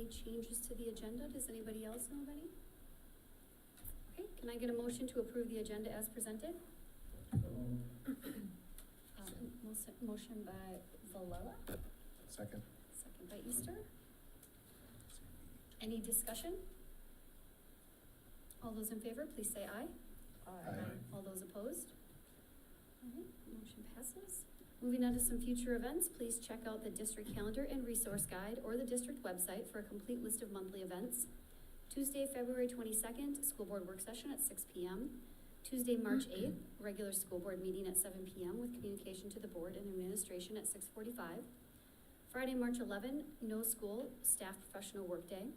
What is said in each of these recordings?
any changes to the agenda? Does anybody else know of any? Okay, can I get a motion to approve the agenda as presented? Motion by Valella, Second. second by Easter. Any discussion? All those in favor, please say aye. Aye. All those opposed? All right, motion passes. Moving on to some future events, please check out the district calendar and resource guide or the district website for a complete list of monthly events. Tuesday, February 22nd, school board work session at 6 p.m. Tuesday, March 8th, regular school board meeting at 7 p.m. with communication to the board and administration at 6:45. Friday, March 11, no school, staff professional workday.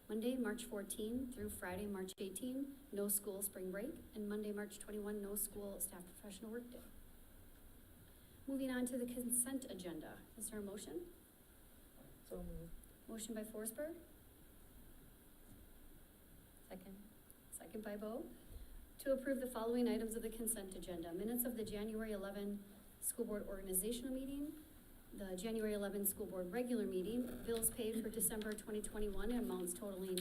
Monday, March 14 through Friday, March 18, no school, spring break. And Monday, March 21, no school, staff professional workday. Moving on to the consent agenda. Is there a motion? So moved. Motion by Forsberg, Second. second by Bo. To approve the following items of the consent agenda. Minutes of the January 11 school board organizational meeting, the January 11 school board regular meeting, bills paid for December 2021 in amounts totaling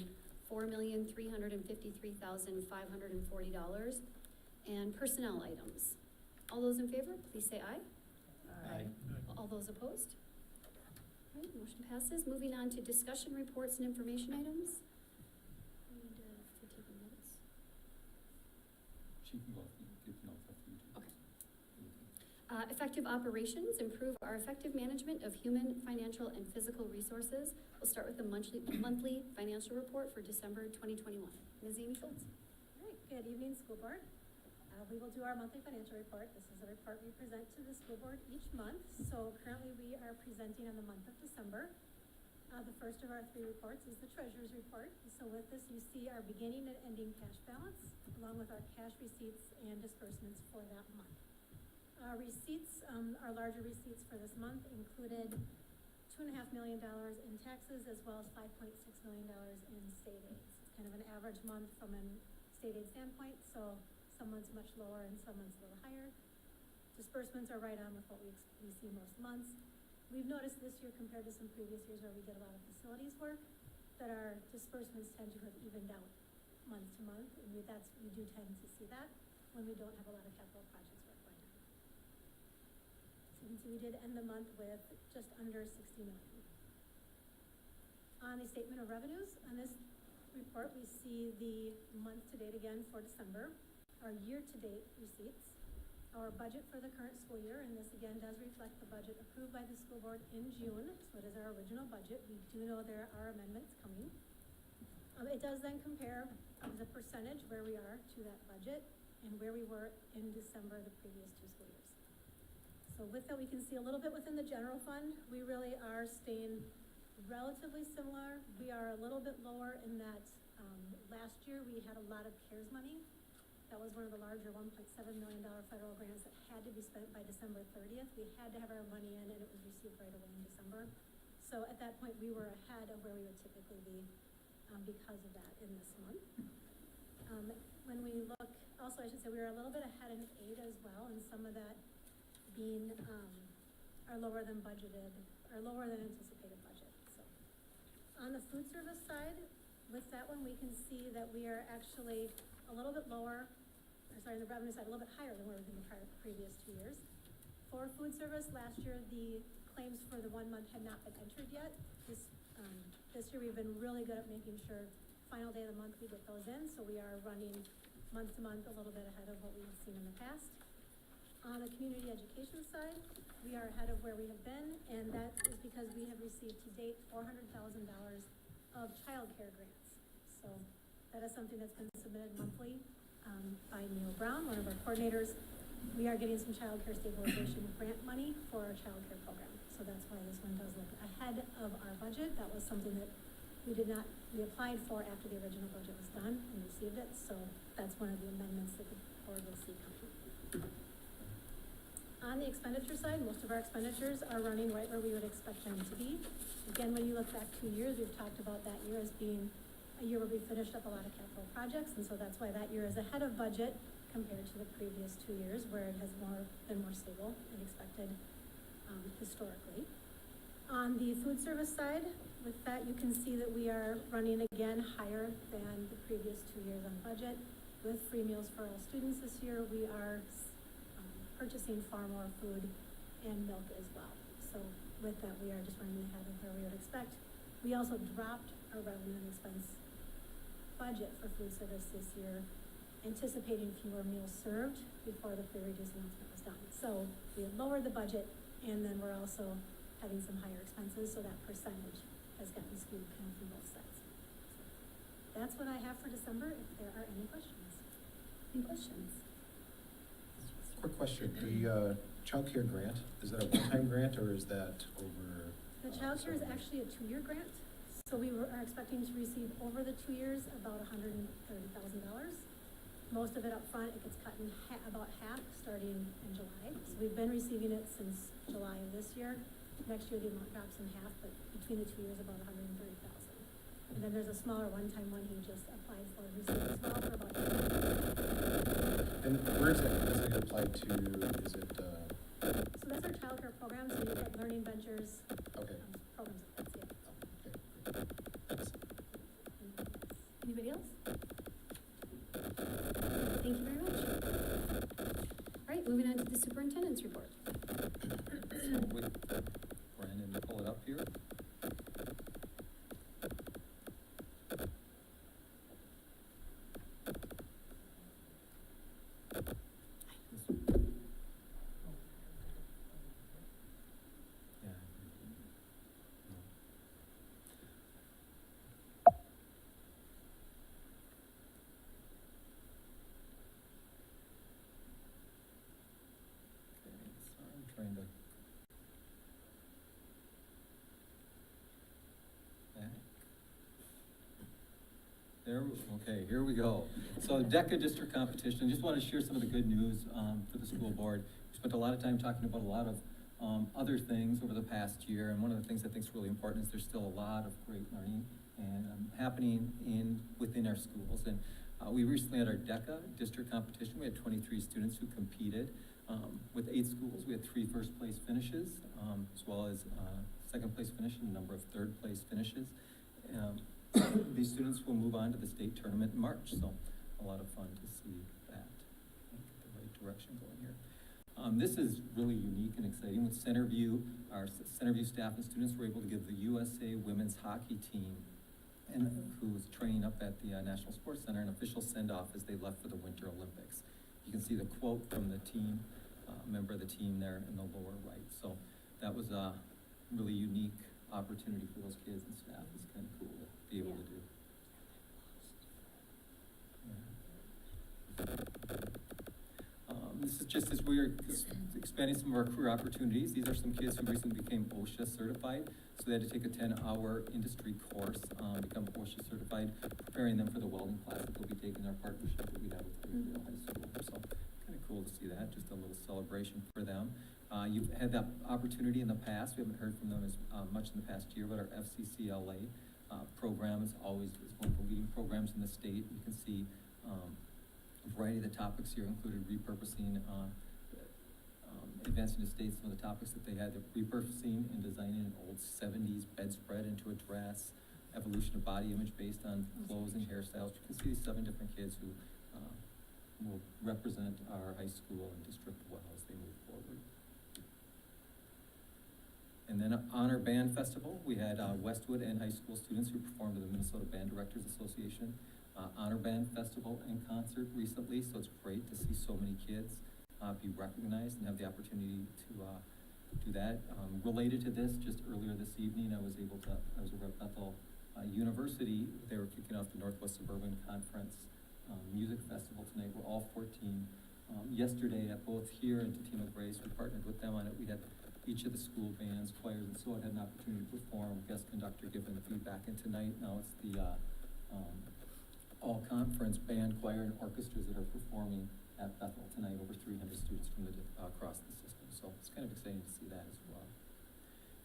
$4,353,540, and personnel items. All those in favor, please say aye. Aye. All those opposed? All right, motion passes. Moving on to discussion reports and information items. I need to take notes. She can go, get notes after you do. Okay. Effective operations, improve our effective management of human, financial, and physical resources. We'll start with the monthly financial report for December 2021. Ms. Amy Schultz. All right, good evening, school board. We will do our monthly financial report. This is a report we present to the school board each month. So currently we are presenting on the month of December. The first of our three reports is the treasurer's report. So with this, you see our beginning and ending cash balance, along with our cash receipts and disbursements for that month. Receipts, our larger receipts for this month included $2.5 million in taxes, as well as $5.6 million in state aids. It's kind of an average month from a state aid standpoint, so some months much lower and some months a little higher. Disbursements are right on with what we see most months. We've noticed this year compared to some previous years where we did a lot of facilities work, that our disbursements tend to have evened out month to month, and we do tend to see that when we don't have a lot of capital projects work going on. So you can see we did end the month with just under $60 million. On the statement of revenues, on this report, we see the month to date again for December, our year-to-date receipts, our budget for the current school year, and this again does reflect the budget approved by the school board in June, so it is our original budget. We do know there are amendments coming. It does then compare the percentage where we are to that budget and where we were in December the previous two school years. So with that, we can see a little bit within the general fund. We really are staying relatively similar. We are a little bit lower in that last year we had a lot of CARES money. That was one of the larger $1.7 million federal grants that had to be spent by December 30th. We had to have our money in, and it was received right away in December. So at that point, we were ahead of where we would typically be because of that in this month. When we look, also I should say we were a little bit ahead in aid as well, and some of that being our lower than budgeted, or lower than anticipated budget. So on the food service side, with that one, we can see that we are actually a little bit lower, the revenue side a little bit higher than where we've been the previous 2 years. For food service, last year the claims for the 1 month had not been entered yet. This year we've been really good at making sure final day of the month we get those in, so we are running month to month a little bit ahead of what we've seen in the past. On the community education side, we are ahead of where we have been, and that is because we have received to date $400,000 of child care grants. So that is something that's been submitted monthly by Neil Brown, one of our coordinators. We are getting some child care stabilization grant money for our child care program. So that's why this one does look ahead of our budget. That was something that we applied for after the original budget was done and received it. So that's one of the amendments that the board will see coming. On the expenditure side, most of our expenditures are running right where we would expect them to be. Again, when you look back 2 years, we've talked about that year as being a year where we finished up a lot of capital projects, and so that's why that year is ahead of budget compared to the previous 2 years where it has been more stable and expected historically. On the food service side, with that, you can see that we are running again higher than the previous 2 years on budget. With free meals for all students this year, we are purchasing far more food and milk as well. So with that, we are just running ahead of where we would expect. We also dropped our revenue and expense budget for food service this year, anticipating fewer meals served before the free reduced announcement was done. So we have lowered the budget, and then we're also having some higher expenses, so that percentage has gotten skewed kind of from both sides. So that's what I have for December, if there are any questions. Any questions? Quick question, the childcare grant, is that a one-time grant or is that over? The childcare is several years? actually a 2-year grant, so we are expecting to receive over the 2 years about $130,000. Most of it up front, it gets cut in about half starting in July. So we've been receiving it since July of this year. Next year, the amount drops in half, but between the 2 years, about $130,000. And then there's a smaller one-time one he just applied for, received as well for about $80,000. And where is that, does it apply to, is it, So that's our childcare program, so you get learning ventures, okay. programs, that's it. Okay, great. Thanks. Anybody else? Thank you very much. All right, moving on to the superintendent's report. So wait, Brandon, pull it up here. Yeah. No. Okay, sorry, I'm trying to. Back. There, okay, here we go. So Deca district competition, I just want to share some of the good news for the school board. We spent a lot of time talking about a lot of other things over the past year, and one of the things I think is really important is there's still a lot of great learning and happening within our schools. And we recently had our Deca district competition. We had 23 students who competed. With 8 schools, we had 3 first place finishes, as well as second place finish and a number of third place finishes. These students will move on to the state tournament in March, so a lot of fun to see that. Get the right direction going here. This is really unique and exciting. With Centerview, our Centerview staff and students were able to give the USA women's hockey team, and who was training up at the National Sports Center, an official send-off as they left for the Winter Olympics. You can see the quote from the team, member of the team there in the lower right. So that was a really unique opportunity for those kids and staff. It's kind of cool to be able to do. This is just as we are expanding some of our career opportunities. These are some kids who recently became OSHA certified. So they had to take a 10-hour industry course, become OSHA certified, preparing them for the welding class that they'll be taking, our partnership that we have with Clearfield High School. So kind of cool to see that, just a little celebration for them. You've had that opportunity in the past. We haven't heard from them as much in the past year, but our FCCLA program is always one of the leading programs in the state. You can see a variety of the topics here included repurposing, advancing to state some of the topics that they had. They're repurposing and designing an old 70s bedspread into a dress, evolution of body image based on clothes and hairstyles. You can see 7 different kids who will represent our high school and district well as they move forward. And then Honor Band Festival, we had Westwood and high school students who performed at the Minnesota Band Directors Association Honor Band Festival and concert recently, so it's great to see so many kids be recognized and have the opportunity to do that. Related to this, just earlier this evening, I was over at Bethel University. They were kicking off the Northwest Suburban Conference Music Festival tonight. We're all 14. Yesterday at both here and Tatima Grace, we partnered with them on it. We had each of the school bands, choirs, and so on had an opportunity to perform, guest conductor giving the feedback. And tonight, now it's the all-conference band, choir, and orchestras that are performing at Bethel tonight, over 300 students from across the system. So it's kind of exciting to see that as well.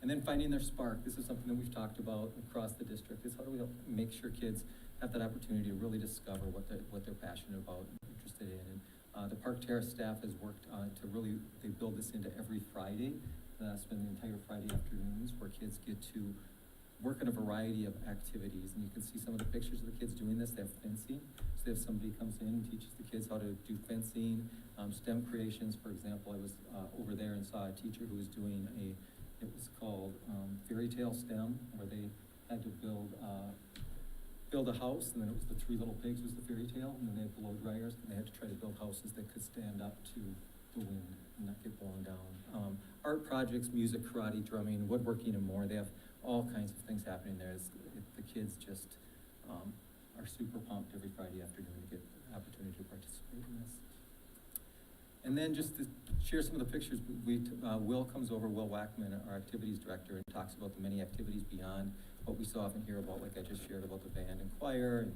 And then finding their spark. This is something that we've talked about across the district, is how do we help make sure kids have that opportunity to really discover what they're passionate about and interested in. And the Park Terrace staff has worked to really, they build this into every Friday. spend the entire Friday afternoons where kids get to work on a variety of activities. And you can see some of the pictures of the kids doing this. They have fencing. So if somebody comes in and teaches the kids how to do fencing, STEM creations, for example, I was over there and saw a teacher who was doing it was called Fairy Tale STEM, where they had to build a house, and then it was the three little pigs was the fairy tale, and then they had blow dryers, and they had to try to build houses that could stand up to the wind and not get blown down. Art projects, music, karate, drumming, woodworking, and more. They have all kinds of things happening there. The kids just are super pumped every Friday afternoon to get the opportunity to participate in this. And then just to share some of the pictures, Will comes over, Will Wackman, our activities director, and talks about the many activities beyond what we so often hear about, like I just shared about the band and choir,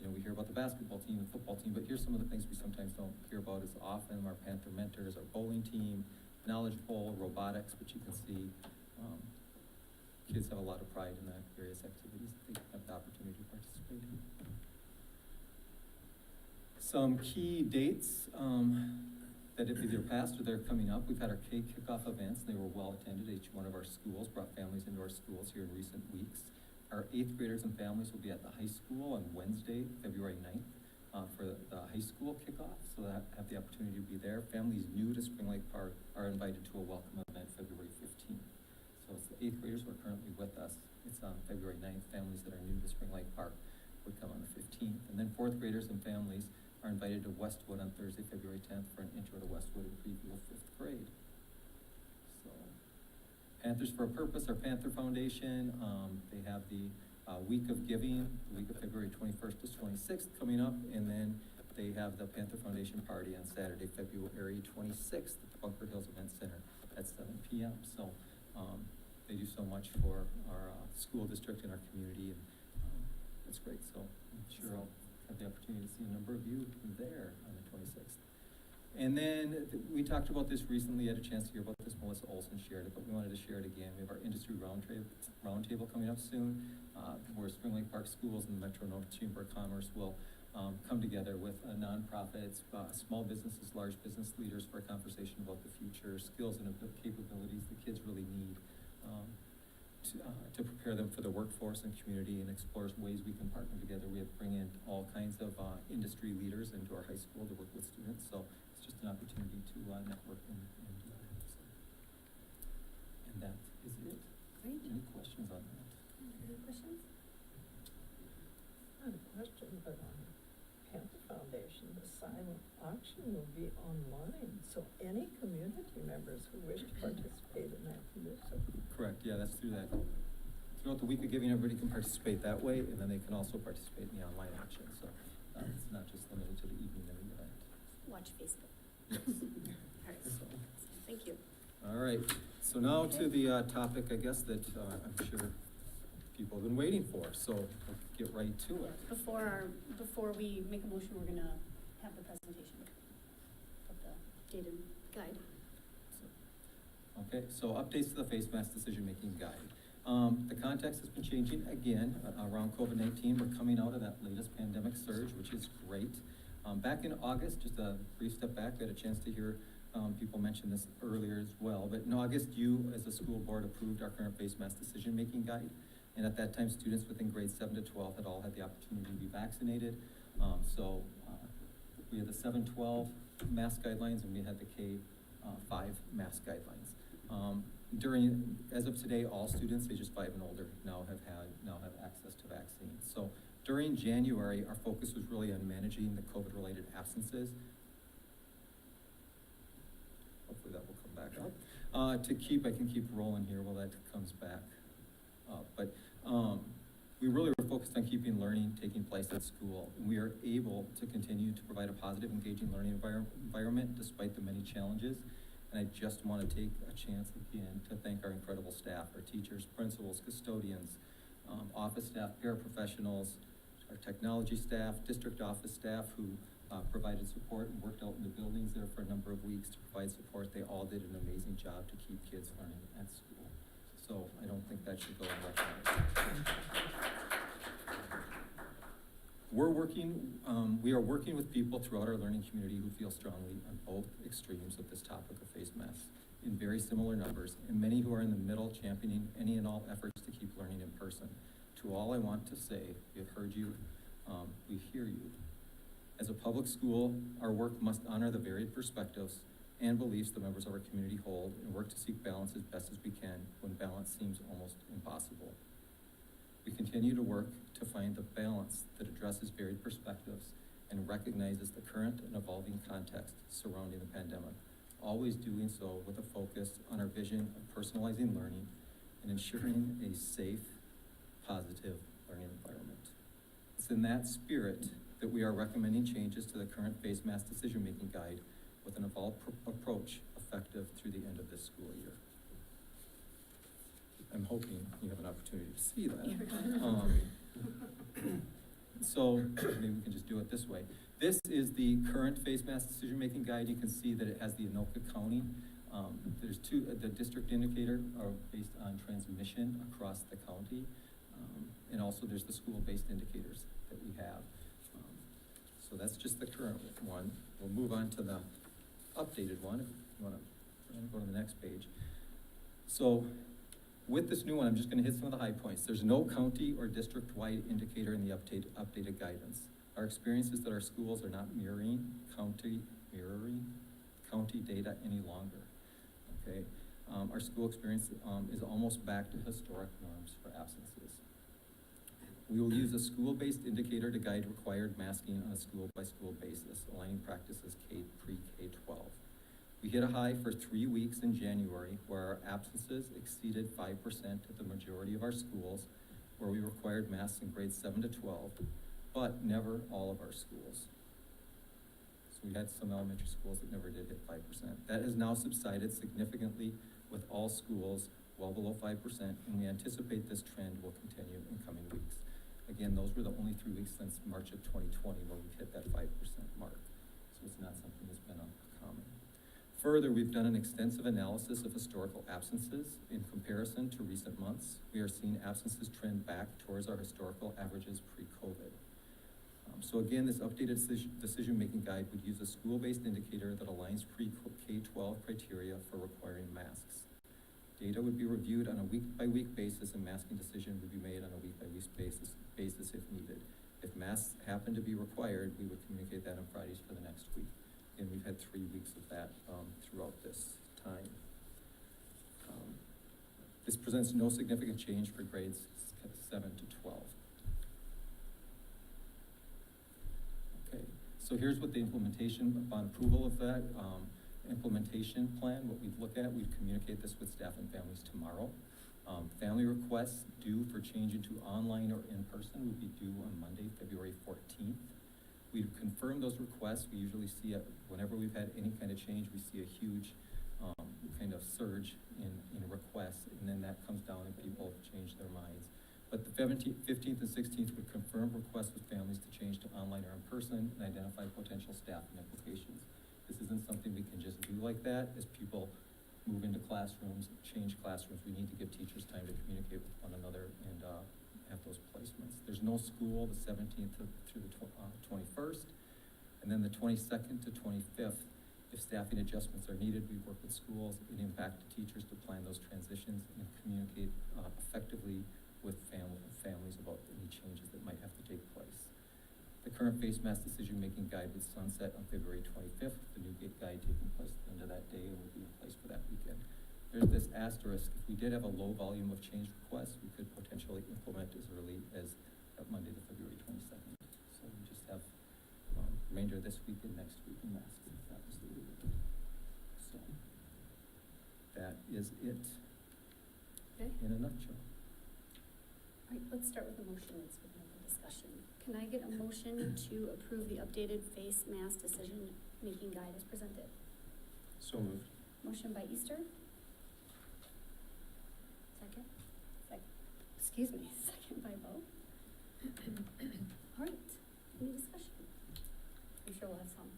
and we hear about the basketball team, the football team, but here's some of the things we sometimes don't hear about as often: our Panther Mentors, our bowling team, knowledge bowl, robotics, which you can see. Kids have a lot of pride in the various activities that they have the opportunity to participate in. Some key dates that have either passed or they're coming up. We've had our K kickoff events. They were well attended. Each one of our schools brought families into our schools here in recent weeks. Our 8th graders and families will be at the high school on Wednesday, February 9th, for the high school kickoff, so they have the opportunity to be there. Families new to Spring Lake Park are invited to a welcome event February 15th. So it's the 8th graders who are currently with us. It's on February 9th. Families that are new to Spring Lake Park would come on the 15th. And then 4th graders and families are invited to Westwood on Thursday, February 10th for an intro to Westwood and preview of 5th grade. So, Panthers for a Purpose, our Panther Foundation, they have the Week of Giving, the week of February 21st to 26th coming up, and then they have the Panther Foundation Party on Saturday, February 26th at the Bunker Hills Event Center at 7 p.m. So they do so much for our school district and our community, and that's great. So I'm sure I'll have the opportunity to see a number of you there on the 26th. And then we talked about this recently, had a chance to hear about this, Melissa Olson shared it, but we wanted to share it again. We have our industry roundtable coming up soon, where Spring Lake Park Schools and the Metro North Chamber of Commerce will come together with nonprofits, small businesses, large business leaders for a conversation about the future, skills and capabilities the kids really need to prepare them for the workforce and community, and explore ways we can partner together. We have bring in all kinds of industry leaders into our high school to work with students, so it's just an opportunity to network and do that. So. And that is it. Great. Any questions on that? Any questions? Not a question, but on Panther Foundation, the silent auction will be online, so any community members who wish to participate in that can do so. Correct, yeah, that's through that. Throughout the week of giving, everybody can participate that way, and then they can also participate in the online auction, so it's not just limited to the evening of the event. Watch Facebook. Yes. All right. So, Thank you. all right, so now to the topic, I guess, that I'm sure people have been waiting for, so we'll get right to it. Before we make a motion, we're gonna have the presentation of the data guide. Okay, so updates to the face mask decision-making guide. The context has been changing again around COVID-19. We're coming out of that latest pandemic surge, which is great. Back in August, just a brief step back, I had a chance to hear people mention this earlier as well, but in August, you as a school board approved our current face mask decision-making guide. And at that time, students within grades 7 to 12 had all had the opportunity to be vaccinated. So we had the 7-12 mask guidelines, and we had the K-5 mask guidelines. As of today, all students ages 5 and older now have access to vaccines. So during January, our focus was really on managing the COVID-related absences. Hopefully that will come back up. I can keep rolling here while that comes back up. But we really were focused on keeping learning taking place at school. And we are able to continue to provide a positive, engaging learning environment despite the many challenges. And I just want to take a chance again to thank our incredible staff, our teachers, principals, custodians, office staff, paraprofessionals, our technology staff, district office staff who provided support and worked out in the buildings there for a number of weeks to provide support. They all did an amazing job to keep kids learning at school. So I don't think that should go unrecognized. We are working with people throughout our learning community who feel strongly on both extremes of this topic of face masks. in very similar numbers, and many who are in the middle championing any and all efforts to keep learning in person. To all I want to say, we have heard you, we hear you. As a public school, our work must honor the varied perspectives and beliefs the members of our community hold, and work to seek balance as best as we can when balance seems almost impossible. We continue to work to find the balance that addresses varied perspectives and recognizes the current and evolving context surrounding the pandemic, always doing so with a focus on our vision of personalizing learning and ensuring a safe, positive learning environment. It's in that spirit that we are recommending changes to the current face mask decision-making guide with an evolved approach effective through the end of this school year. I'm hoping you have an opportunity to see that. So maybe we can just do it this way. This is the current face mask decision-making guide. You can see that it has the Anoka County. There's two, the district indicator are based on transmission across the county. And also there's the school-based indicators that we have. So that's just the current one. We'll move on to the updated one. If you want to go to the next page. So with this new one, I'm just going to hit some of the high points. There's no county or district-wide indicator in the updated guidance. Our experience is that our schools are not mirroring county data any longer. Okay, our school experience is almost back to historic norms for absences. We will use a school-based indicator to guide required masking on a school-by-school basis, aligning practices pre-K-12. We hit a high for 3 weeks in January where our absences exceeded 5% at the majority of our schools, where we required masks in grades 7 to 12, but never all of our schools. So we had some elementary schools that never did hit 5%. That has now subsided significantly with all schools well below 5%, and we anticipate this trend will continue in coming weeks. Again, those were the only 3 weeks since March of 2020 where we've hit that 5% mark. So it's not something that's been uncommon. Further, we've done an extensive analysis of historical absences in comparison to recent months. We are seeing absences trend back towards our historical averages pre-COVID. So again, this updated decision-making guide would use a school-based indicator that aligns pre-K-12 criteria for requiring masks. Data would be reviewed on a week-by-week basis, and masking decision would be made on a week-by-week basis if needed. If masks happen to be required, we would communicate that on Fridays for the next week. And we've had 3 weeks of that throughout this time. This presents no significant change for grades 7 to 12. Okay, so here's what the implementation, upon approval of that implementation plan, what we'd look at, we'd communicate this with staff and families tomorrow. Family requests due for change into online or in-person would be due on Monday, February 14th. We'd confirm those requests. We usually see it whenever we've had any kind of change, we see a huge kind of surge in requests, and then that comes down and people change their minds. But the 15th and 16th would confirm requests with families to change to online or in person and identify potential staffing implications. This isn't something we can just do like that. As people move into classrooms, change classrooms, we need to give teachers time to communicate with one another and have those placements. There's no school the 17th through the 21st, and then the 22nd to 25th. If staffing adjustments are needed, we work with schools and impact teachers to plan those transitions and communicate effectively with families about any changes that might have to take place. The current face mask decision-making guide would sunset on February 25th, the new guide taking place at the end of that day and will be in place for that weekend. There's this asterisk: if we did have a low volume of change requests, we could potentially implement as early as Monday, the February 22nd. So we just have remainder of this week and next week in masks, if that was the rule. So that is it in a nutshell. All right, let's start with a motion and open up the discussion. Can I get a motion to approve the updated face mask decision-making guide as presented? So moved. Motion by Easter. Second. Excuse me, second by Bo. All right, any discussion? I'm sure we'll have some.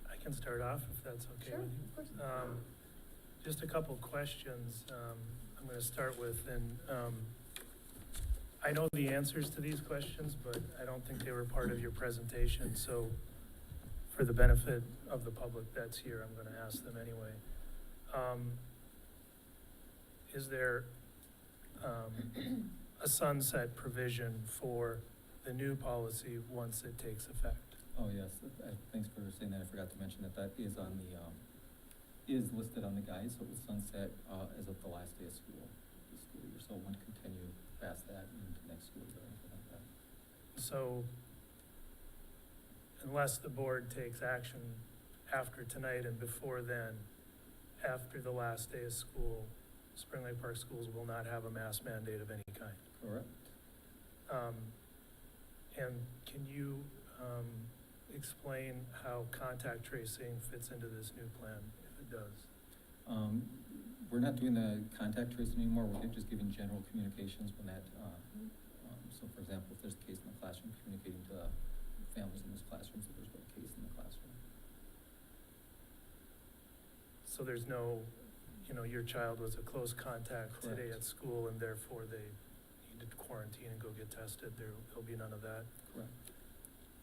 I can start off if that's okay Sure, with you. of course. Just a couple questions. I'm going to start with, and I know the answers to these questions, but I don't think they were part of your presentation, so for the benefit of the public that's here, I'm gonna ask them anyway. Is there, a sunset provision for the new policy once it takes effect? Oh, yes, thanks for saying that. I forgot to mention that that is on the, is listed on the guide, so it was sunset, as of the last day of school, this school year, so it won't continue past that into next school year or anything like that. So unless the board takes action after tonight and before then, after the last day of school, Spring Lake Park Schools will not have a mask mandate of any kind. Correct. And can you explain how contact tracing fits into this new plan, if it does? We're not doing the contact tracing anymore, we're just giving general communications when that, so for example, if there's a case in the classroom, communicating to families in those classrooms if there's a case in the classroom. So there's no, your child was a close contact today Correct. at school and therefore they needed to quarantine and go get tested, there'll be none of that? Correct.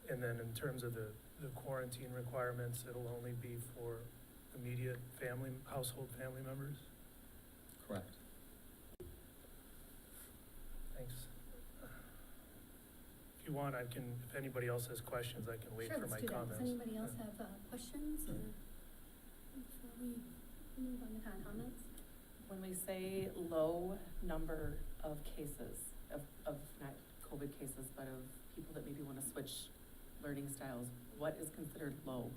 And then in terms of the quarantine requirements, it'll only be for immediate household family members? Correct. Thanks. If you want, if anybody else has questions, I can wait Sure, for my let's do that. comments. Does anybody else have questions or before we move on to comments? When we say low number of cases, of not COVID cases, but of people that maybe want to switch learning styles, what is considered low?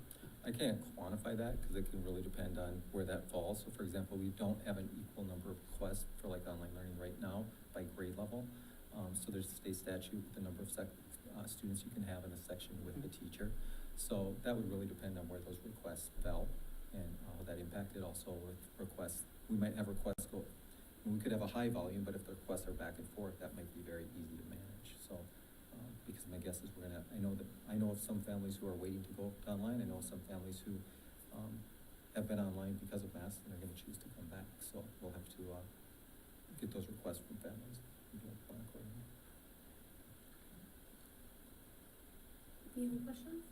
I can't quantify that because it can really depend on where that falls. So for example, we don't have an equal number of requests for like online learning right now by grade level. So there's a state statute with the number of students you can have in a section with the teacher. So that would really depend on where those requests fell and how that impacted also with requests. We might have requests we could have a high volume, but if the requests are back and forth, that might be very easy to manage. So because my guess is I know of some families who are waiting to go online. I know some families who have been online because of masks and are going to choose to come back. So we'll have to get those requests from families and do a plan accordingly. Any other questions?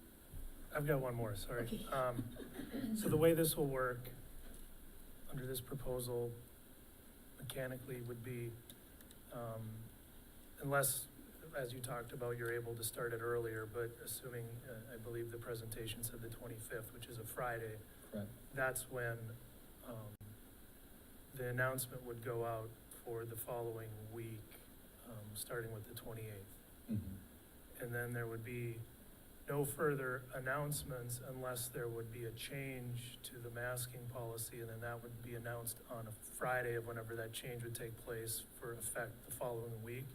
I've got one more, sorry. Okay. So the way this will work under this proposal mechanically would be, unless, as you talked about, you're able to start it earlier, but assuming, I believe the presentation said the 25th, which is a Friday, Correct. that's when the announcement would go out for the following week, starting with the 28th. Mm-hmm. And then there would be no further announcements unless there would be a change to the masking policy, and then that would be announced on a Friday of whenever that change would take place for effect the following week.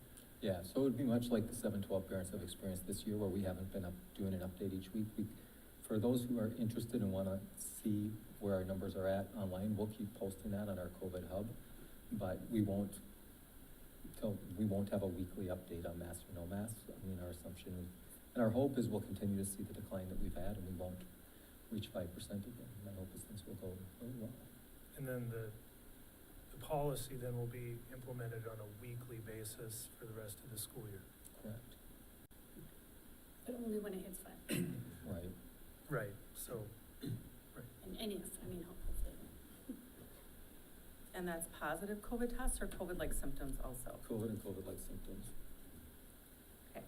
Yeah, so it would be much like the 7-12 parents have experienced this year where we haven't been doing an update each week. For those who are interested and want to see where our numbers are at online, we'll keep posting that on our COVID hub, but we won't have a weekly update on masks or no masks. I mean, our assumption and our hope is we'll continue to see the decline that we've had and we won't reach 5% again. My hope is things will go really well. And then the policy then will be implemented on a weekly basis for the rest of the school year. Correct. But only when it hits 5. Right. Right, so, And if, hopefully. And that's positive COVID tests or COVID-like symptoms also? COVID and COVID-like symptoms. Okay.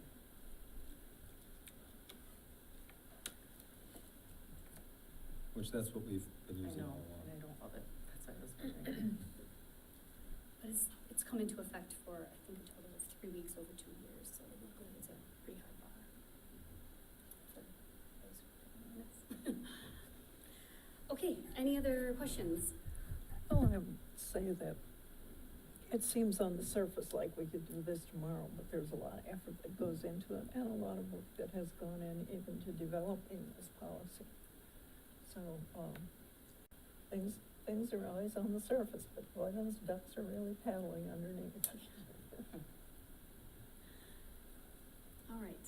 Which that's what we've been I using know, all along. and I don't love it. That's why I was wondering. But it's come into effect for, I think, a total of 3 weeks over 2 years, so luckily it's a pretty high bar for those who don't know this. Okay, any other questions? Well, I would say that it seems on the surface like we could do this tomorrow, but there's a lot of effort that goes into it and a lot of work that has gone in even to developing this policy. So, things are always on the surface, but boy, those ducks are really paddling underneath. All right,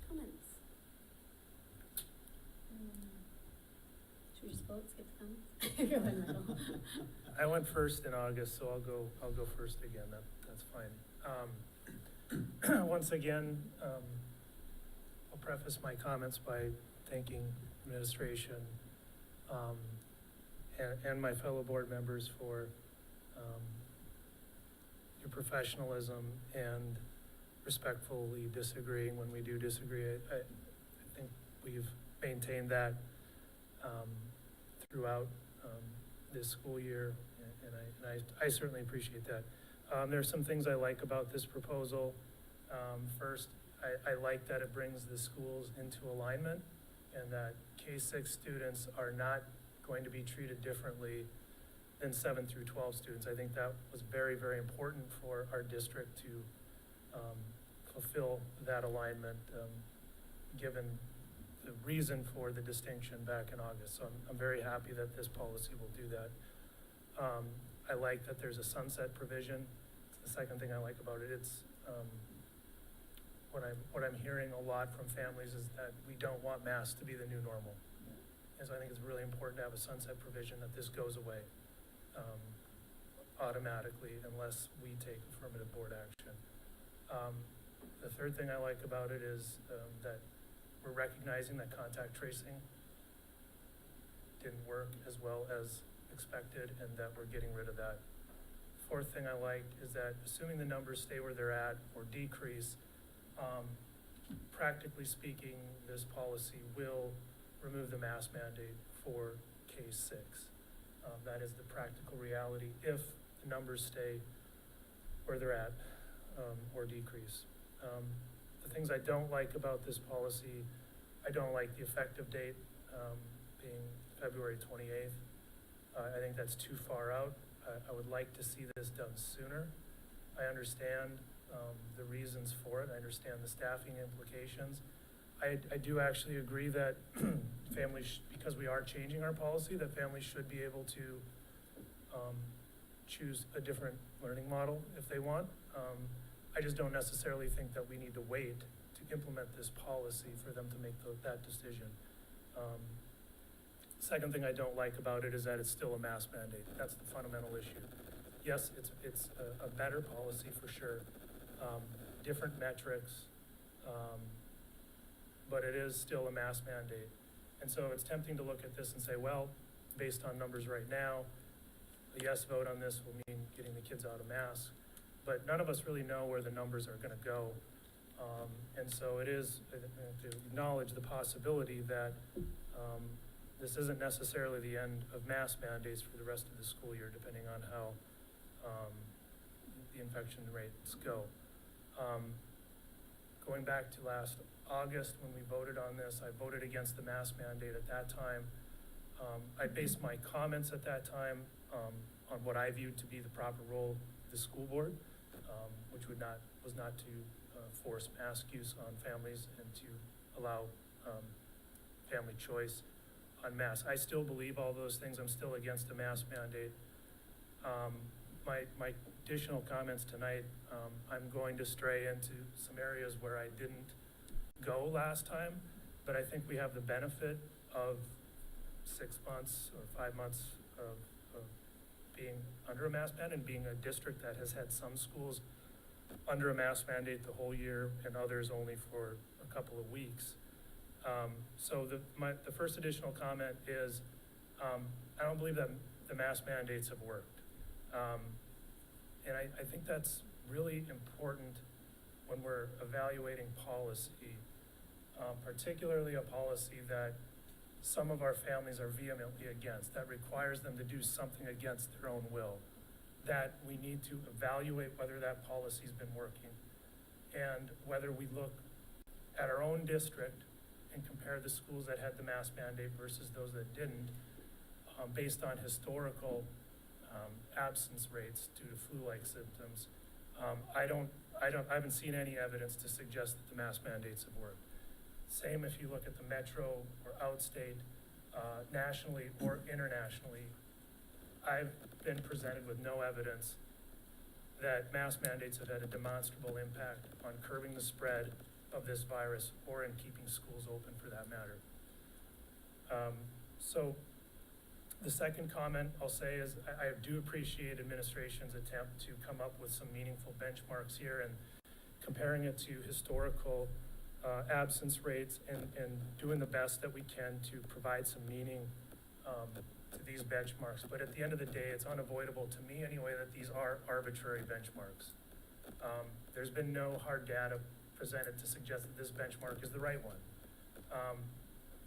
comments? Should we just vote, skip the comments? Go ahead, Michael. I went first in August, so I'll go first again, that's fine. once again, I'll preface my comments by thanking administration, and my fellow board members for, your professionalism and respectfully disagreeing when we do disagree. I think we've maintained that, throughout, this school year, and I certainly appreciate that. There are some things I like about this proposal. First, I like that it brings the schools into alignment and that K-6 students are not going to be treated differently than 7 through 12 students. I think that was very, very important for our district to fulfill that alignment, given the reason for the distinction back in August. So I'm very happy that this policy will do that. I like that there's a sunset provision. The second thing I like about it, it's, what I'm hearing a lot from families is that we don't want masks to be the new normal. And so I think it's really important to have a sunset provision that this goes away, automatically unless we take affirmative board action. The third thing I like about it is, that we're recognizing that contact tracing didn't work as well as expected and that we're getting rid of that. Fourth thing I liked is that assuming the numbers stay where they're at or decrease, practically speaking, this policy will remove the mask mandate for K-6. That is the practical reality if the numbers stay where they're at, or decrease. The things I don't like about this policy, I don't like the effective date, being February 28th. I think that's too far out. I would like to see this done sooner. I understand, the reasons for it. I understand the staffing implications. I do actually agree that families, because we are changing our policy, that families should be able to, choose a different learning model if they want. I just don't necessarily think that we need to wait to implement this policy for them to make that decision. Second thing I don't like about it is that it's still a mask mandate. That's the fundamental issue. Yes, it's a better policy for sure, different metrics, but it is still a mask mandate. And so it's tempting to look at this and say, well, based on numbers right now, a yes vote on this will mean getting the kids out of masks. But none of us really know where the numbers are gonna go. And so it is to acknowledge the possibility that this isn't necessarily the end of mask mandates for the rest of the school year, depending on how the infection rates go. Going back to last August, when we voted on this, I voted against the mask mandate at that time. I based my comments at that time on what I viewed to be the proper role of the school board, which was not to force mask use on families and to allow family choice on masks. I still believe all those things. I'm still against the mask mandate. My additional comments tonight, I'm going to stray into some areas where I didn't go last time, but I think we have the benefit of 6 months or 5 months of being under a mask mandate and being a district that has had some schools under a mask mandate the whole year and others only for a couple of weeks. So the first additional comment is, I don't believe that the mask mandates have worked. And I think that's really important when we're evaluating policy, particularly a policy that some of our families are vehemently against, that requires them to do something against their own will, that we need to evaluate whether that policy's been working and whether we look at our own district and compare the schools that had the mask mandate versus those that didn't, based on historical absence rates due to flu-like symptoms. I haven't seen any evidence to suggest that the mask mandates have worked. Same if you look at the metro or outstate, nationally or internationally. I've been presented with no evidence that mask mandates have had a demonstrable impact on curbing the spread of this virus or in keeping schools open for that matter. So the second comment I'll say is I do appreciate administration's attempt to come up with some meaningful benchmarks here and comparing it to historical absence rates and doing the best that we can to provide some meaning to these benchmarks. But at the end of the day, it's unavoidable, to me anyway, that these are arbitrary benchmarks. There's been no hard data presented to suggest that this benchmark is the right one.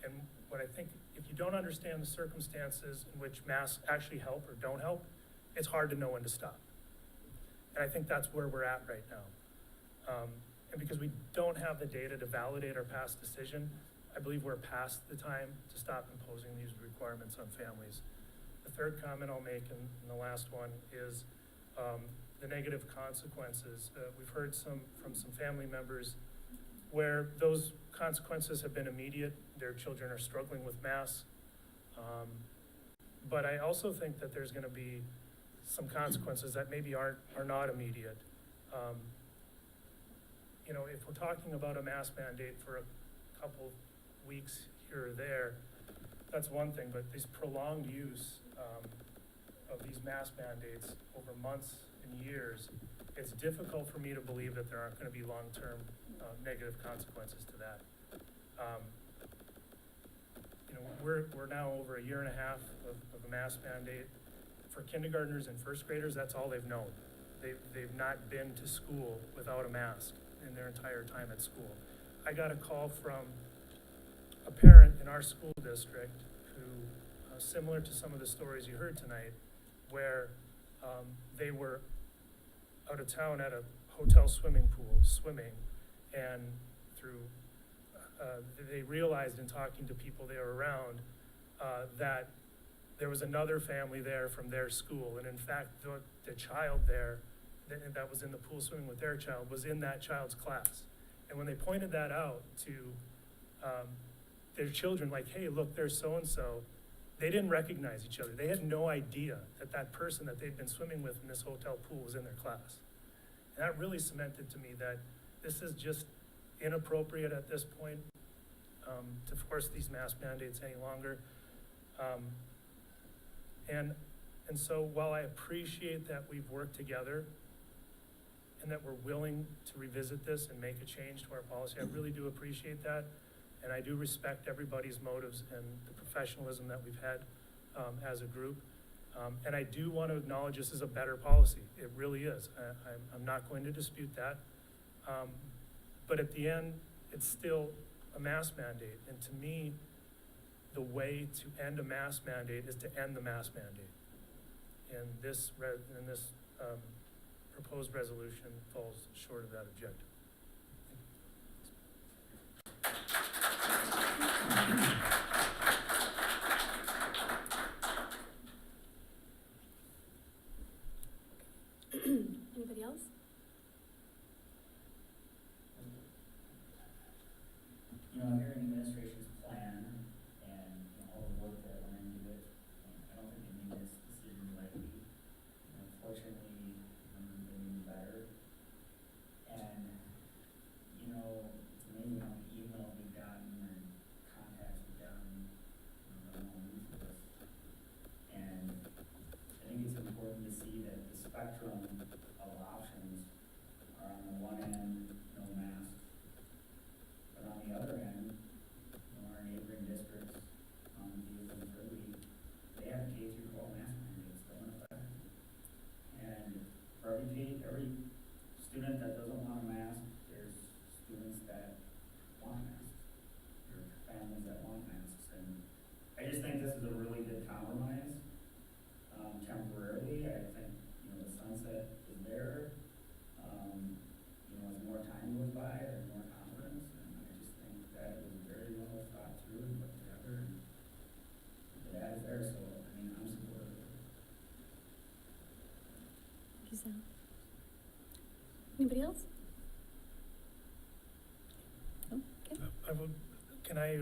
And what I think, if you don't understand the circumstances in which masks actually help or don't help, it's hard to know when to stop. And I think that's where we're at right now. And because we don't have the data to validate our past decision, I believe we're past the time to stop imposing these requirements on families. The third comment I'll make, and the last one, is the negative consequences. We've heard from some family members where those consequences have been immediate. Their children are struggling with masks. But I also think that there's gonna be some consequences that maybe are not immediate. You know, if we're talking about a mask mandate for a couple weeks here or there, that's one thing, but this prolonged use of these mask mandates over months and years, it's difficult for me to believe that there aren't gonna be long-term negative consequences to that. You know, we're now over a year and a half of a mask mandate. For kindergartners and first graders, that's all they've known. They've not been to school without a mask in their entire time at school. I got a call from a parent in our school district who, similar to some of the stories you heard tonight, where they were out of town at a hotel swimming pool, swimming, and through, they realized in talking to people they were around that there was another family there from their school, and in fact, the child there that was in the pool swimming with their child was in that child's class. And when they pointed that out to their children, like, hey, look, there's so-and-so, they didn't recognize each other. They had no idea that that person that they'd been swimming with in this hotel pool was in their class. And that really cemented to me that this is just inappropriate at this point to force these mask mandates any longer. And so while I appreciate that we've worked together and that we're willing to revisit this and make a change to our policy, I really do appreciate that. And I do respect everybody's motives and the professionalism that we've had as a group. And I do want to acknowledge this is a better policy. It really is. I'm not going to dispute that. But at the end, it's still a mask mandate. And to me, the way to end a mask mandate is to end the mask mandate. And this proposed resolution falls short of that objective. Anybody else? You know, hearing administration's plan and, you know, all the work that went into it, I don't think they made this decision lightly. Unfortunately, they knew better. And, you know, it's amazing how many emails we've gotten and contacts we've gotten, along this. And I think it's important to see that the spectrum of options are on the one end, no masks. But on the other end, our neighboring districts, Deca and Philly, they have K-12 mask mandates still in effect. And for every student that doesn't want a mask, there's students that want masks. There are families that want masks. And I just think this is a really good compromise. Temporarily, I think, the sunset is there. As more time goes by, there's more confidence, and I just think that it was very well thought through and put together, and the data is there, so, I'm supportive of it. Thank you, Sam. Anybody else? No? Okay. Can I,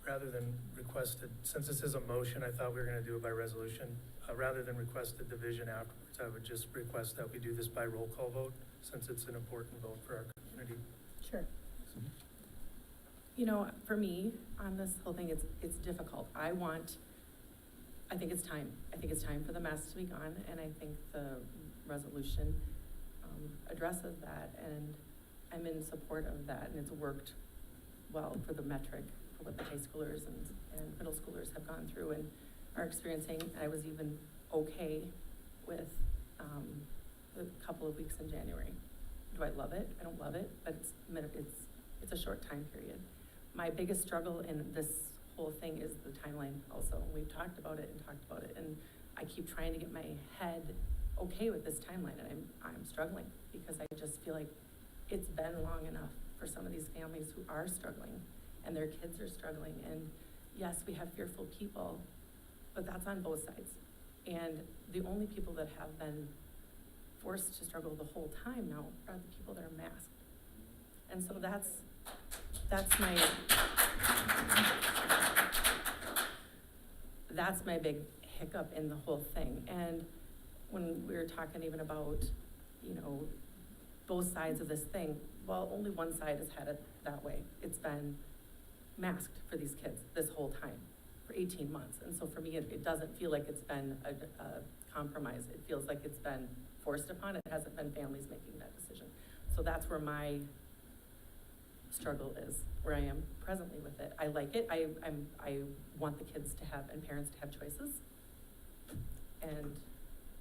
rather than request it, since this is a motion, I thought we were gonna do it by resolution. Rather than request a division afterwards, I would just request that we do this by roll call vote, since it's an important vote for our community. Sure. For me, on this whole thing, it's difficult. I think it's time. I think it's time for the masks to be gone, and I think the resolution addresses that. And I'm in support of that, and it's worked well for the metric, for what the high schoolers and middle schoolers have gone through and are experiencing. I was even okay with, the couple of weeks in January. Do I love it? I don't love it, but it's a short time period. My biggest struggle in this whole thing is the timeline also. We've talked about it, and I keep trying to get my head okay with this timeline, and I'm struggling because I just feel like it's been long enough for some of these families who are struggling and their kids are struggling. And yes, we have fearful people, but that's on both sides. And the only people that have been forced to struggle the whole time now are the people that are masked. And so that's my big hiccup in the whole thing. And when we were talking even about, you know, both sides of this thing, well, only one side has had it that way. It's been masked for these kids this whole time for 18 months. And so for me, it doesn't feel like it's been a compromise. It feels like it's been forced upon. It hasn't been families making that decision. So that's where my struggle is, where I am presently with it. I like it. I want the kids to have, and parents to have choices. And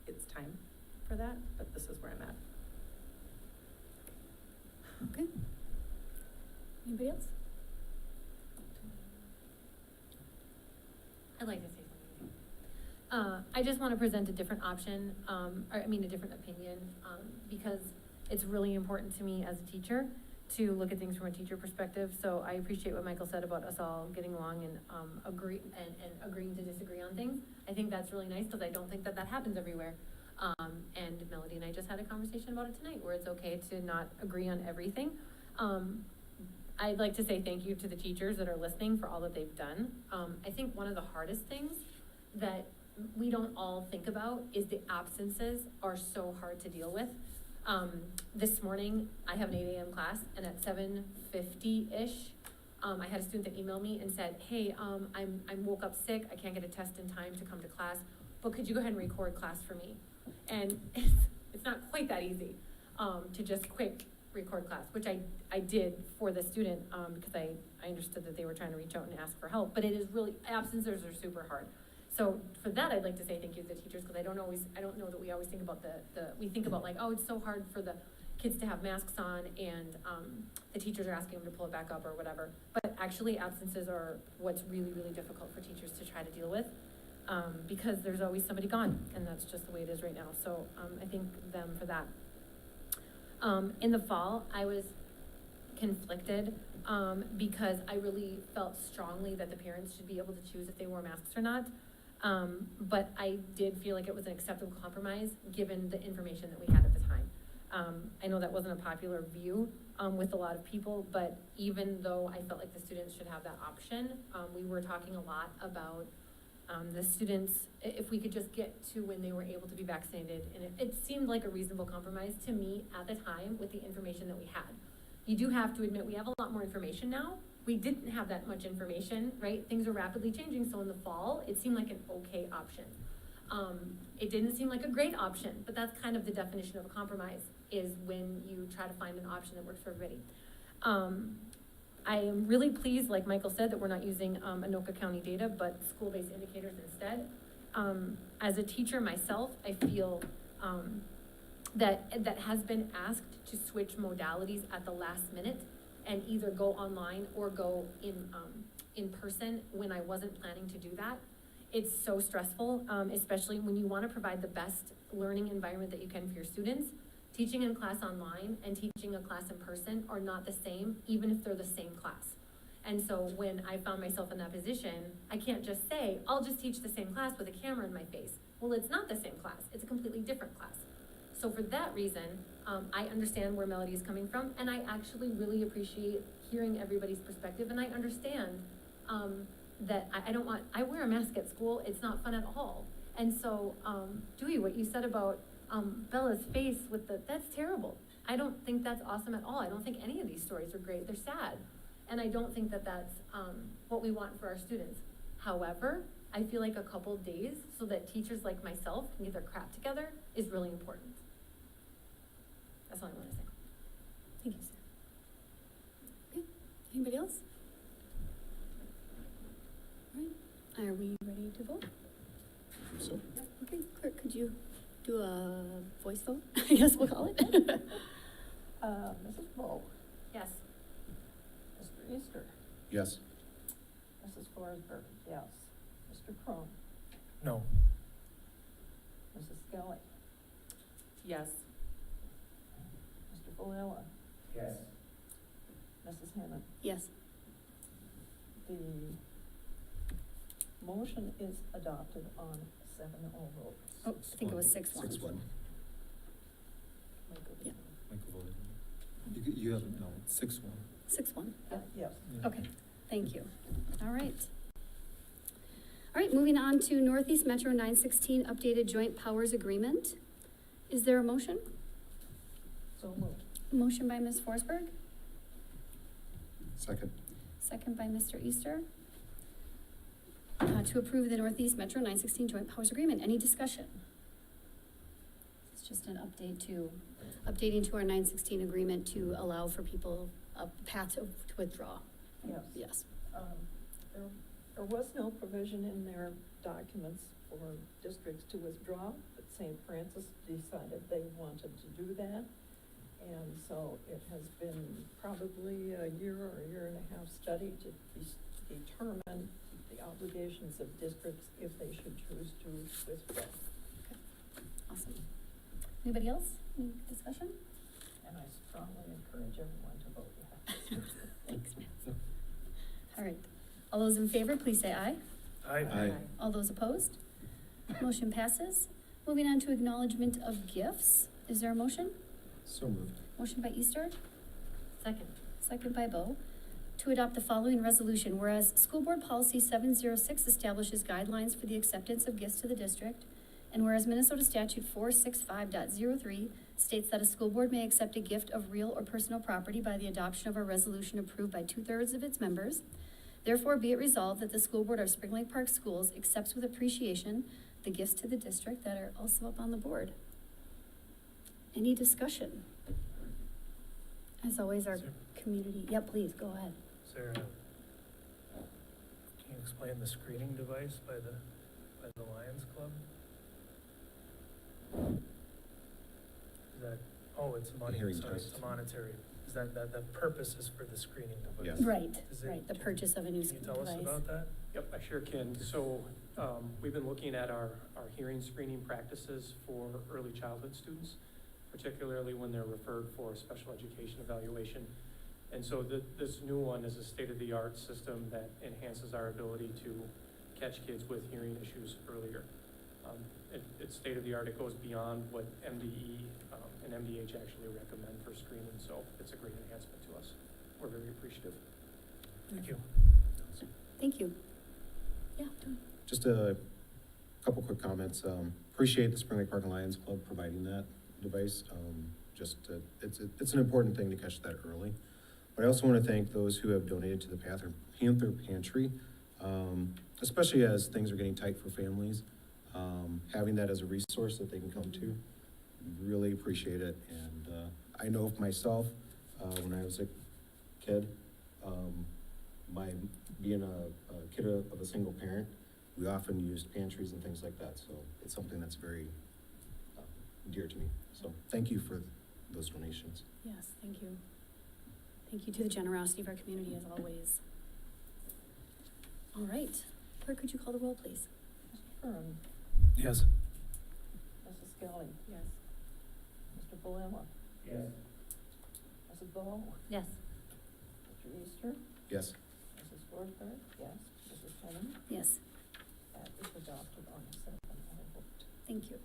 it's time for that, but this is where I'm at. Okay. Anybody else? I'd like to say something. I just want to present a different option, a different opinion, because it's really important to me as a teacher to look at things from a teacher perspective. So I appreciate what Michael said about us all getting along and agreeing to disagree on things. I think that's really nice because I don't think that happens everywhere. And Melody and I just had a conversation about it tonight where it's okay to not agree on everything. I'd like to say thank you to the teachers that are listening for all that they've done. I think one of the hardest things that we don't all think about is the absences are so hard to deal with. This morning, I have an 8 a.m. class, and at 7:50-ish, I had a student that emailed me and said, hey, I'm woke up sick, I can't get a test in time to come to class, but could you go ahead and record class for me? And it's not quite that easy to just quick record class, which I did for the student because I understood that they were trying to reach out and ask for help, but it is really, absences are super hard. So for that, I'd like to say thank you to the teachers, because I don't know that we always think about we think about like, oh, it's so hard for the kids to have masks on and the teachers are asking them to pull it back up or whatever. But actually absences are what's really, really difficult for teachers to try to deal with because there's always somebody gone, and that's just the way it is right now. So I thank them for that. In the fall, I was conflicted because I really felt strongly that the parents should be able to choose if they wore masks or not. But I did feel like it was an acceptable compromise given the information that we had at the time. I know that wasn't a popular view with a lot of people, but even though I felt like the students should have that option, we were talking a lot about the students, if we could just get to when they were able to be vaccinated. And it seemed like a reasonable compromise to me at the time with the information that we had. You do have to admit we have a lot more information now. We didn't have that much information, right? Things are rapidly changing, so in the fall, it seemed like an okay option. It didn't seem like a great option, but that's kind of the definition of a compromise, is when you try to find an option that works for everybody. I am really pleased, like Michael said, that we're not using Anoka County data, but school-based indicators instead. As a teacher myself, I feel that has been asked to switch modalities at the last minute and either go online or go in person when I wasn't planning to do that. It's so stressful, especially when you want to provide the best learning environment that you can for your students. Teaching in class online and teaching a class in person are not the same, even if they're the same class. And so when I found myself in that position, I can't just say, I'll just teach the same class with a camera in my face. Well, it's not the same class. It's a completely different class. So for that reason, I understand where Melody is coming from, and I actually really appreciate hearing everybody's perspective, and I understand that I wear a mask at school. It's not fun at all. And so, Dewey, what you said about Bella's face that's terrible. I don't think that's awesome at all. I don't think any of these stories are great. They're sad. And I don't think that that's what we want for our students. However, I feel like a couple days so that teachers like myself can get their crap together is really important. That's all I want to say. Thank you, Sarah. Anybody else? All right, are we ready to vote? So, Okay, clerk, could you do a voice vote? I guess we'll call it. Mrs. Bowe, Yes. Mr. Easter, yes. Mrs. Forsberg, yes. Mr. Crum, No. Mrs. Skelly, Yes. Mr. Valella, Yes. Mrs. Hammond. Yes. The motion is adopted on 7-0 votes. Oh, I think it was 6-1. 6-1. Yeah. Michael voted. You haven't, no, 6-1. 6-1. Yes. Okay, thank you. All right. All right, moving on to Northeast Metro 916 updated joint powers agreement. Is there a motion? So moved. Motion by Ms. Forsberg, Second. second by Mr. Easter. To approve the Northeast Metro 916 joint powers agreement. Any discussion? It's just an updating to our 916 agreement to allow for people a path to withdraw. Yes. Yes. There was no provision in their documents for districts to withdraw, but St. Francis decided they wanted to do that. And so it has been probably a year or a year and a half study to determine the obligations of districts if they should choose to withdraw. Awesome. Anybody else? Any discussion? And I strongly encourage everyone to vote yes. Thanks, ma'am. All right. All those in favor, please say aye. Aye. All those opposed? Motion passes. Moving on to acknowledgement of gifts. Is there a motion? So moved. Motion by Easter, Second. second by Bo, to adopt the following resolution. Whereas School Board Policy 706 establishes guidelines for the acceptance of gifts to the district, and whereas Minnesota Statute 465.03 states that a school board may accept a gift of real or personal property by the adoption of a resolution approved by 2/3 of its members, therefore be it resolved that the School Board of Spring Lake Park Schools accepts with appreciation the gifts to the district that are also up on the board. Any discussion? As always, our community, yep, please, go ahead. Sarah, can you explain the screening device by the Lions Club? Is that, oh, it's money, hearing sorry, it's test. a monetary, is that the purpose is for the screening device? Yes. Right, Is it- right, the purchase of a new Can you tell us device. about that? Yep, I sure can. So, we've been looking at our hearing screening practices for early childhood students, particularly when they're referred for a special education evaluation. And so this new one is a state-of-the-art system that enhances our ability to catch kids with hearing issues earlier. It's state-of-the-art. It goes beyond what MDE and MDH actually recommend for screening, so it's a great enhancement to us. We're very appreciative. Thank you. Thank you. Yeah, Tony. Just a couple quick comments. Appreciate the Spring Lake Park and Lions Club providing that device. It's an important thing to catch that early. But I also want to thank those who have donated to the Panther Pantry, especially as things are getting tight for families. Having that as a resource that they can come to, really appreciate it. And I know of myself, when I was a kid, being a kid of a single parent, we often used pantries and things like that. So it's something that's very dear to me. So thank you for those donations. Yes, thank you. Thank you to the generosity of our community as always. All right, clerk, could you call the roll, please? Mr. Furman, Yes. Mrs. Skelly, Yes. Mr. Valella, Yes. Mrs. Bowe, Yes. Mr. Easter, Yes. Mrs. Forsberg, yes. Mrs. Hammond, Yes, that is adopted on a 7-0 vote. thank you.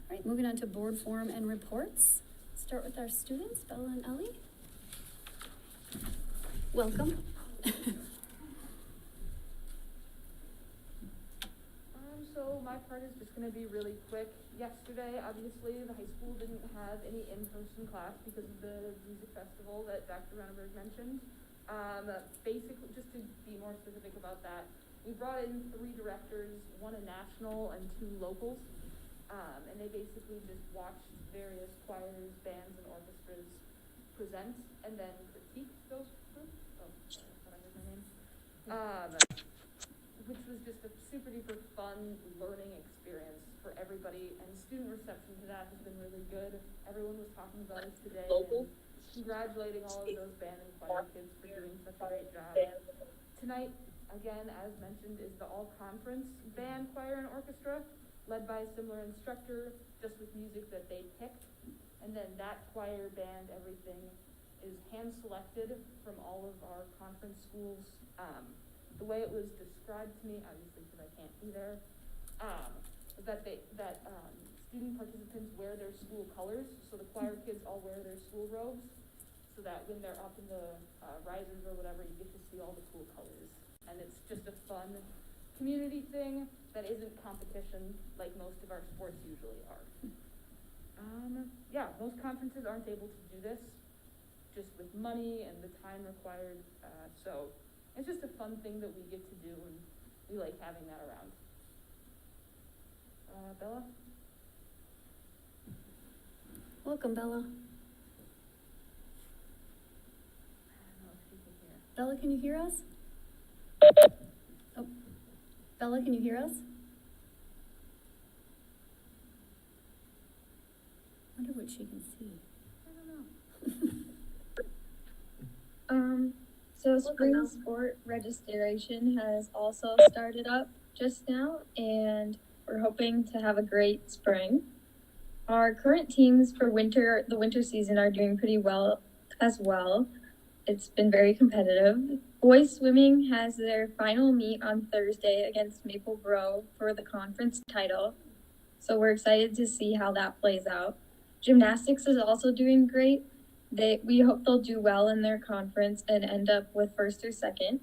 All right, moving on to board forum and reports. Start with our students, Bella and Ellie. Welcome. So my part is just gonna be really quick. Yesterday, obviously, the high school didn't have any in-person class because of the music festival that Dr. Renneberg mentioned. Basically, just to be more specific about that, we brought in 3 directors, 1 a national and 2 locals. And they basically just watched various choirs, bands, and orchestras present and then critique those groups. Oh, which was just a super duper fun learning experience for everybody, and student reception to that has been really good. Everyone was talking about it today and congratulating all of those band and choir kids for doing such a great job. Tonight, again, as mentioned, is the all-conference band, choir, and orchestra, led by a similar instructor, just with music that they picked. And then that choir, band, everything is hand-selected from all of our conference schools. The way it was described to me, obviously because I can't be there, was that student participants wear their school colors. So the choir kids all wear their school robes, so that when they're up in the risers or whatever, you get to see all the cool colors. And it's just a fun community thing that isn't competition like most of our sports usually are. Yeah, most conferences aren't able to do this, just with money and the time required. So it's just a fun thing that we get to do, and we like having that around. Bella? Welcome, Bella. I don't know if she can hear. Bella, can you hear us? Oh, Bella, can you hear us? I wonder what she can see. I don't know. So spring sport registration has also started up just now, and we're hoping to have a great spring. Our current teams for the winter season are doing pretty well as well. It's been very competitive. Boys swimming has their final meet on Thursday against Maple Grove for the conference title. So we're excited to see how that plays out. Gymnastics is also doing great. We hope they'll do well in their conference and end up with first or second.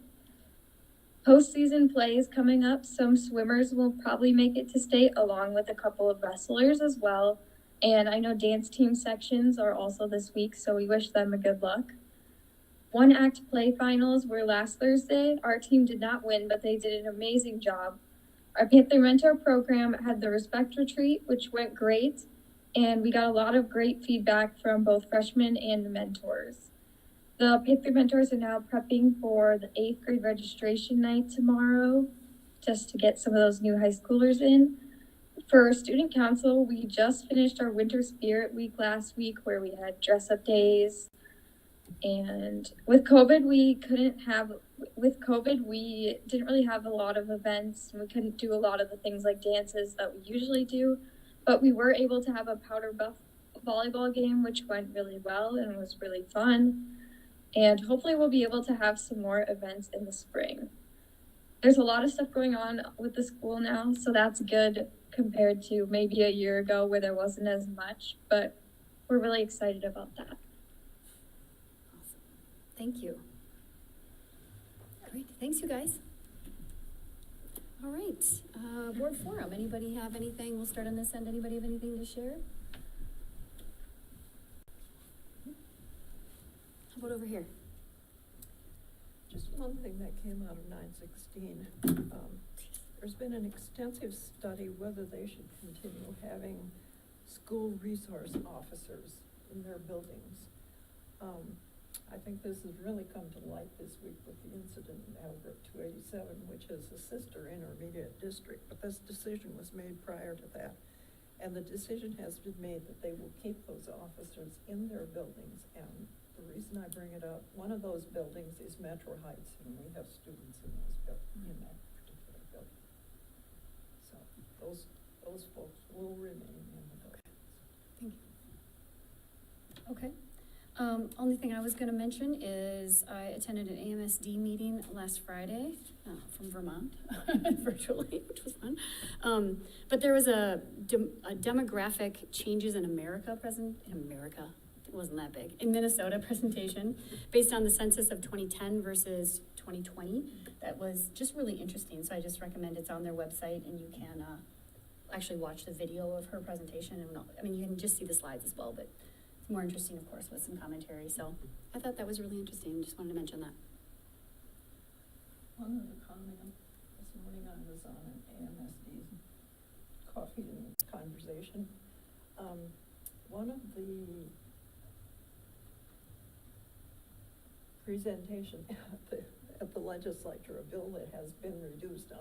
Postseason play is coming up. Some swimmers will probably make it to state, along with a couple of wrestlers as well. And I know dance team sections are also this week, so we wish them a good luck. One act play finals were last Thursday. Our team did not win, but they did an amazing job. Our Panther Mentor program had the Respect Retreat, which went great. And we got a lot of great feedback from both freshmen and mentors. The Panther Mentors are now prepping for the 8th grade registration night tomorrow, just to get some of those new high schoolers in. For student council, we just finished our Winter Spirit Week last week, where we had dress-up days. And with COVID, we didn't really have a lot of events, and we couldn't do a lot of the things like dances that we usually do. But we were able to have a powder buff volleyball game, which went really well and was really fun. And hopefully we'll be able to have some more events in the spring. There's a lot of stuff going on with the school now, so that's good compared to maybe a year ago where there wasn't as much, but we're really excited about that. Awesome. Thank you. Great. Thanks, you guys. All right, board forum. Anybody have anything? We'll start on this end. Anybody have anything to share? How about over here? Just one thing that came out of 916, there's been an extensive study whether they should continue having school resource officers in their buildings. I think this has really come to light this week with the incident in Albert 287, which is a sister intermediate district, but this decision was made prior to that. And the decision has been made that they will keep those officers in their buildings. And the reason I bring it up, one of those buildings is Metro Heights, and we have students in that particular building. So those folks will remain in the buildings. Thank you. Okay. Only thing I was going to mention is I attended an AMSD meeting last Friday from Vermont, virtually, which was fun. But there was a demographic changes in America it wasn't that big, in Minnesota presentation based on the census of 2010 versus 2020. That was just really interesting. So I just recommend it's on their website, and you can actually watch the video of her presentation. And I mean, you can just see the slides as well, but it's more interesting, of course, with some commentary. So I thought that was really interesting. Just wanted to mention that. One other comment, this morning I was on an AMSD coffee and conversation. One of the presentation at the legislature, a bill that has been introduced.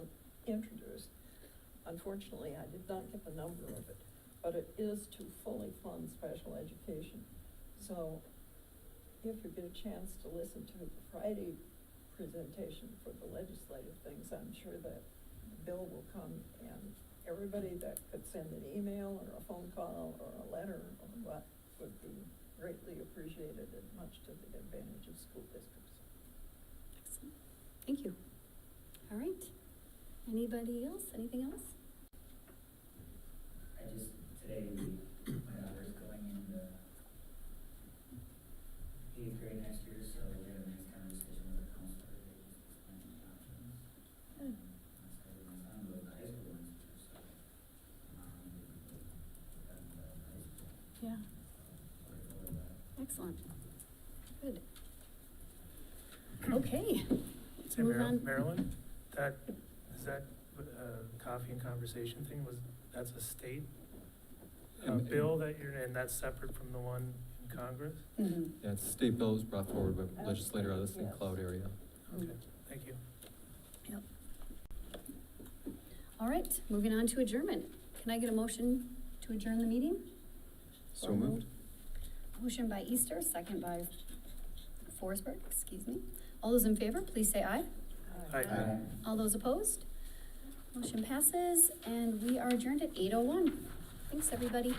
Unfortunately, I did not get the number of it, but it is to fully fund special education. So if you get a chance to listen to the Friday presentation for the legislative things, I'm sure that the bill will come, and everybody that could send an email or a phone call or a letter or what would be greatly appreciated and much to the advantage of school districts. Excellent. Thank you. All right. Anybody else? Anything else? Today, my daughter's going into 8th grade next year, so we had a nice conversation with the counselor. They just explained the options. Good. I'm excited. My son goes to high school next year, so, that's high school. Yeah. Looking forward to that. Excellent. Good. Okay. Say, Move on. Marilyn, is that coffee and conversation thing, that's a state bill that and that's separate from the one in Congress? Mm-hmm. Yeah, it's a state bill was brought forward by legislator out of the St. Yes. Cloud area. Okay, thank you. Yep. All right, moving on to adjournment. Can I get a motion to adjourn the meeting? So moved. Motion by Easter, second by Forsberg, excuse me. All those in favor, please say aye. Aye. All those opposed? Motion passes, and we are adjourned at 8:01. Thanks, everybody.